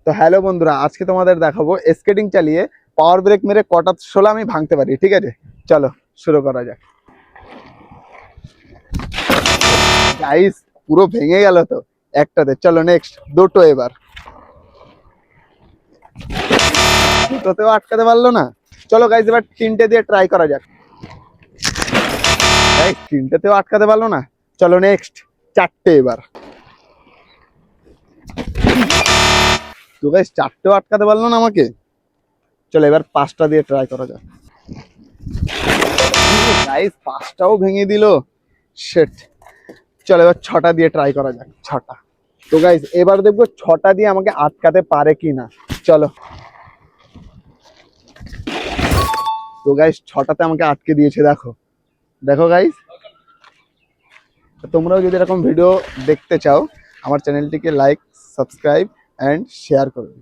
তো হ্যালো বন্ধুরা, আজকে তোমাদের দেখাবো স্কেটিং চালিয়ে পাওয়ার ব্রেক মেরে কটা শোলা আমি ভাঙতে পারি। ঠিক আছে, চলো শুরু করা যাক। গাইস পুরো ভেঙে গেল তো একটাতে। চলো নেক্সট দুটো। এবার দুটোতেও আটকাতে পারলো না। চলো গাইস এবার তিনটে দিয়ে ট্রাই করা যাক। গাইস তিনটেতেও আটকাতে পারলো না। চলো নেক্সট চারটে। এবার তো গাইস চারটেও আটকাতে পারলো না আমাকে। চলো এবার পাঁচটা দিয়ে ট্রাই করা যাক। গাইস পাঁচটাও ভেঙে দিল। শিট। চলো এবার ছটা দিয়ে ট্রাই করা যাক। ছটা। তো গাইস এবার দেখবো ছটা দিয়ে আমাকে আটকাতে পারে কিনা। চলো। তো গাইস ছটাতে আমাকে আটকে দিয়েছে। দেখো দেখো গাইস। তোমরাও যদি এরকম ভিডিও দেখতে চাও আমার চ্যানেলটিকে লাইক, সাবস্ক্রাইব অ্যান্ড শেয়ার করবে।